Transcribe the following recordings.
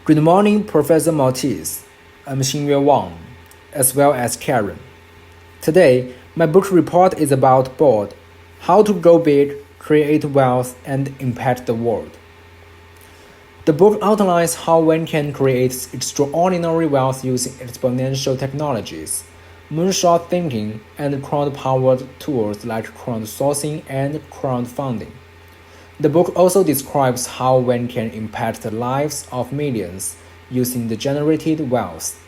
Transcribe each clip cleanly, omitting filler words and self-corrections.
Good morning, Professor Maltese. I'm Xingyue Wang, as well as Karen. Today, my book report is about board, how to go big, create wealth, and impact the world. The book outlines how one can create extraordinary wealth using exponential technologies, moonshot thinking, and crowd-powered tools like crowdsourcing and crowdfunding. The book also describes how one can impact the lives of millions using the generated wealth.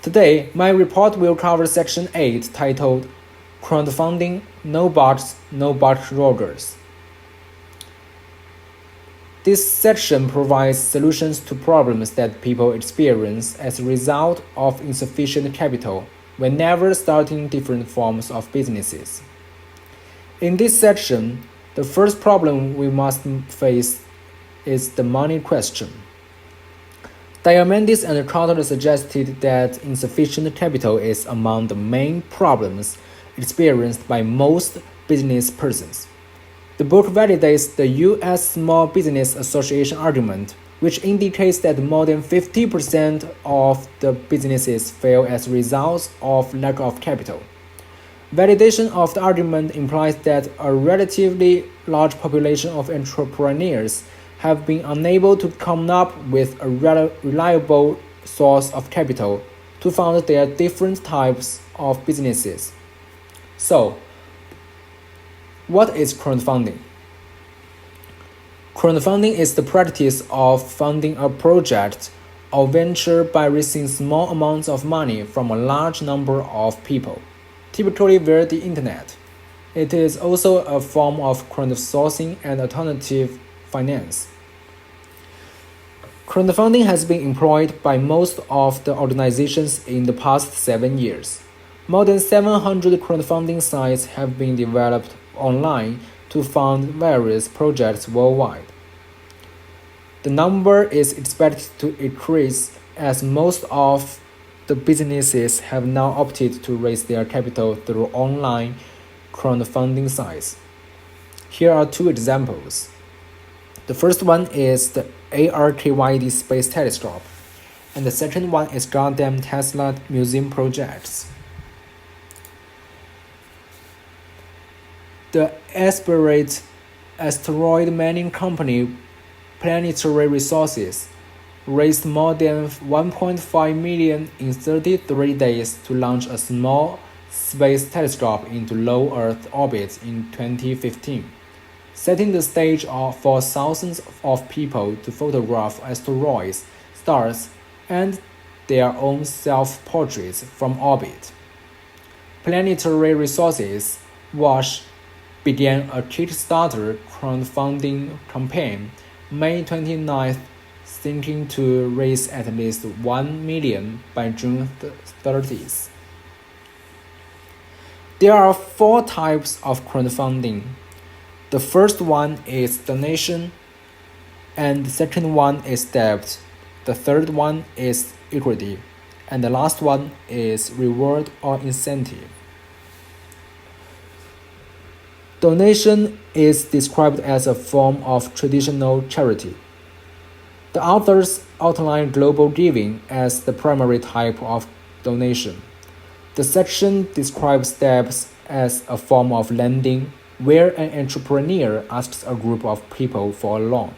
Today, my report will cover Section 8 titled Crowdfunding, No Bugs, No Bug Roggers. This section provides solutions to problems that people experience as a result of insufficient capital whenever starting different forms of businesses. In this section, the first problem we must face is the money question. Diamandis and Trotter suggested that insufficient capital is among the main problems experienced by most business persons. The book validates the U.S. Small Business Association argument, which indicates that more than 50% of the businesses fail as a result of lack of capital. Validation of the argument implies that a relatively large population of entrepreneurs have been unable to come up with a reliable source of capital to fund their different types of businesses. So, what is crowdfunding? Crowdfunding is the practice of funding a project or venture by raising small amounts of money from a large number of people, typically via the internet. It is also a form of crowdsourcing and alternative finance. Crowdfunding has been employed by most of the organizations in the past 7 years. More than 700 crowdfunding sites have been developed online to fund various projects worldwide. The number is expected to increase as most of the businesses have now opted to raise their capital through online crowdfunding sites. Here are two examples. The first one is the ARKYD Space Telescope, and the second one is Goddamn Tesla Museum Projects. The aspirate asteroid mining company Planetary Resources raised more than $1.5 million in 33 days to launch a small space telescope into low Earth orbit in 2015, setting the stage for thousands of people to photograph asteroids, stars, and their own self-portraits from orbit. Planetary Resources WASH began a Kickstarter crowdfunding campaign May 29th, thinking to raise at least $1 million by June 30th. There are 4 types of crowdfunding. The first one is donation, and the second one is debt. The third one is equity, and the last one is reward or incentive. Donation is described as a form of traditional charity. The authors outline global giving as the primary type of donation. The section describes debts as a form of lending, where an entrepreneur asks a group of people for a loan.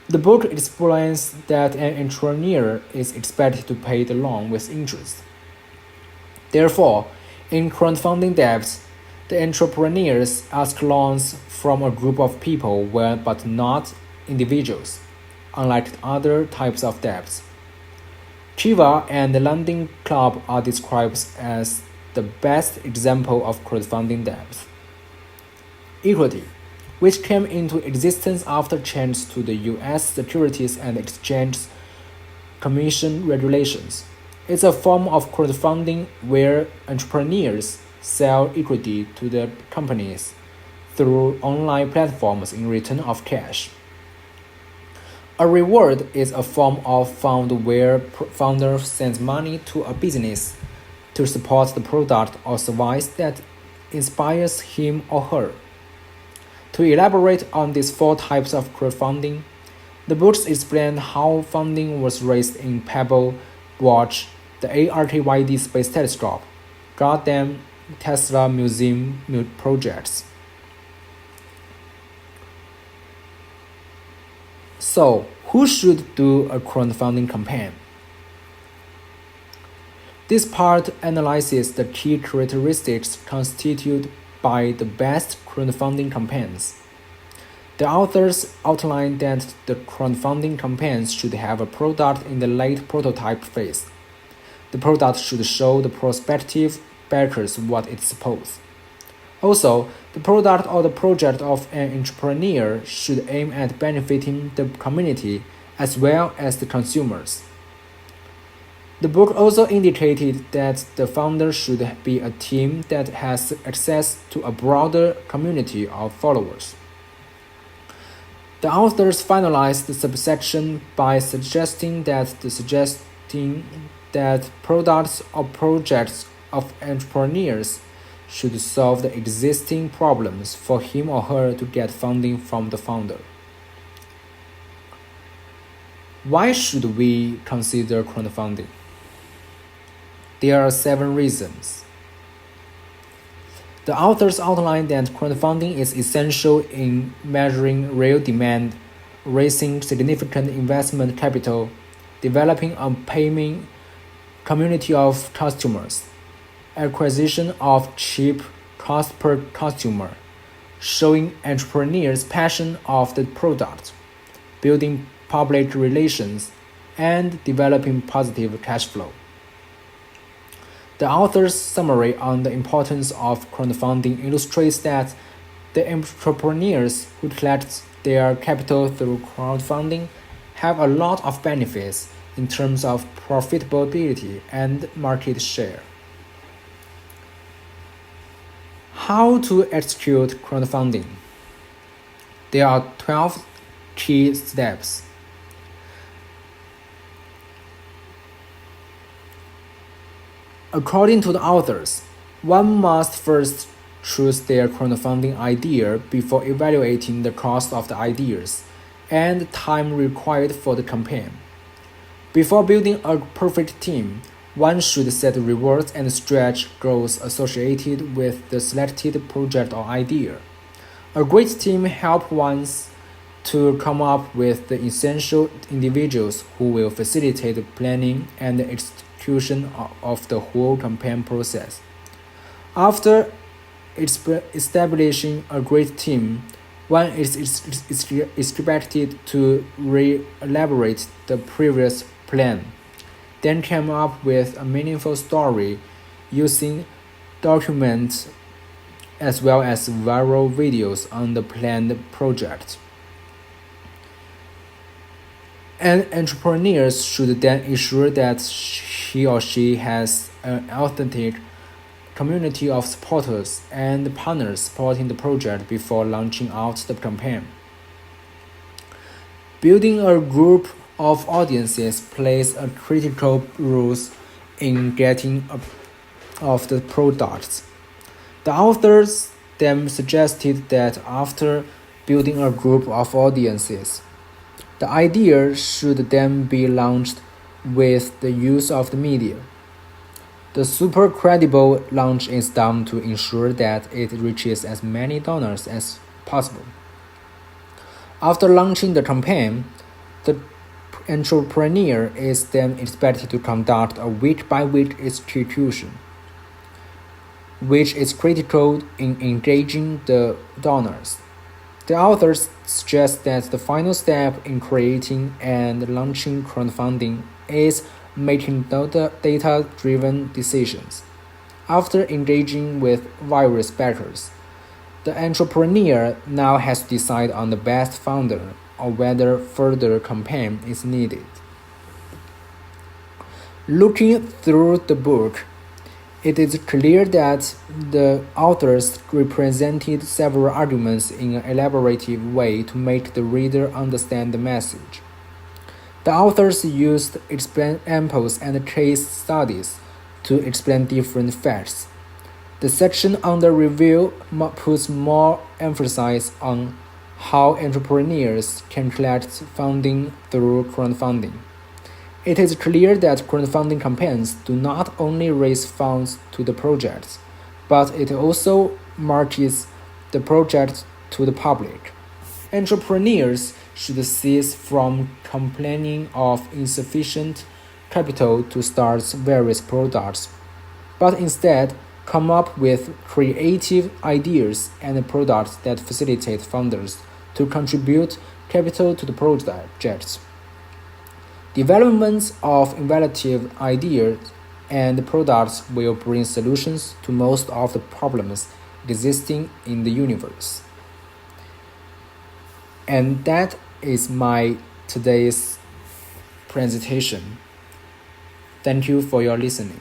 The book explains that an entrepreneur is expected to pay the loan with interest. Therefore, in crowdfunding debts, the entrepreneurs ask loans from a group of people but not individuals, unlike other types of debts. Chiva and the Lending Club are described as the best example of crowdfunding debt. Equity, which came into existence after changes to the U.S. Securities and Exchange Commission regulations, is a form of crowdfunding where entrepreneurs sell equity to the companies through online platforms in return of cash. A reward is a form of fund where founder sends money to a business to support the product or service that inspires him or her. To elaborate on these 4 types of crowdfunding, The books explain how funding was raised in Pebble, Watch, the ARTYD Space Telescope, Goddamn Tesla Museum projects. So, who should do a crowdfunding campaign? This part analyzes the key characteristics constituted by the best crowdfunding campaigns. The authors outline that the crowdfunding campaigns should have a product in the late prototype phase. The product should show the prospective backers what it's supposed. Also, the product or the project of an entrepreneur should aim at benefiting the community as well as the consumers. The book also indicated that the founder should be a team that has access to a broader community of followers. The authors finalized the subsection by suggesting that products or projects of entrepreneurs should solve the existing problems for him or her to get funding from the founder. Why should we consider crowdfunding? There are 7 reasons. The authors outline that crowdfunding is essential in measuring real demand, raising significant investment capital, developing a paying community of customers, acquisition of cheap cost per customer, showing entrepreneurs' passion of the product, building public relations, and developing positive cash flow. The author's summary on the importance of crowdfunding illustrates that the entrepreneurs who collect their capital through crowdfunding have a lot of benefits in terms of profitability and market share. How to execute crowdfunding? There are 12 key steps. According to the authors, one must first choose their crowdfunding idea before evaluating the cost of the ideas and the time required for the campaign. Before building a perfect team, one should set rewards and stretch goals associated with the selected project or idea. A great team helps one to come up with the essential individuals who will facilitate the planning and the execution of the whole campaign process. After establishing a great team, one is expected to re-elaborate the previous plan, then come up with a meaningful story using documents as well as viral videos on the planned project. An entrepreneur should then ensure that he or she has an authentic community of supporters and partners supporting the project before launching out the campaign. Building a group of audiences plays a critical role in getting of the products. The authors then suggested that after building a group of audiences, the idea should then be launched with the use of the media. The super credible launch is done to ensure that it reaches as many donors as possible. After launching the campaign, the entrepreneur is then expected to conduct a week-by-week execution, which is critical in engaging the donors. The authors suggest that the final step in creating and launching crowdfunding is making data-driven decisions. After engaging with various backers, the entrepreneur now has to decide on the best founder or whether further campaign is needed. Looking through the book, it is clear that the authors represented several arguments in an elaborative way to make the reader understand the message. The authors used examples and case studies to explain different facts. The section under review puts more emphasis on how entrepreneurs can collect funding through crowdfunding. It is clear that crowdfunding campaigns do not only raise funds to the projects, but it also markets the project to the public. Entrepreneurs should cease from complaining of insufficient capital to start various products, but instead come up with creative ideas and products that facilitate funders to contribute capital to the projects. Development of innovative ideas and products will bring solutions to most of the problems existing in the universe. And that is my today's presentation. Thank you for your listening.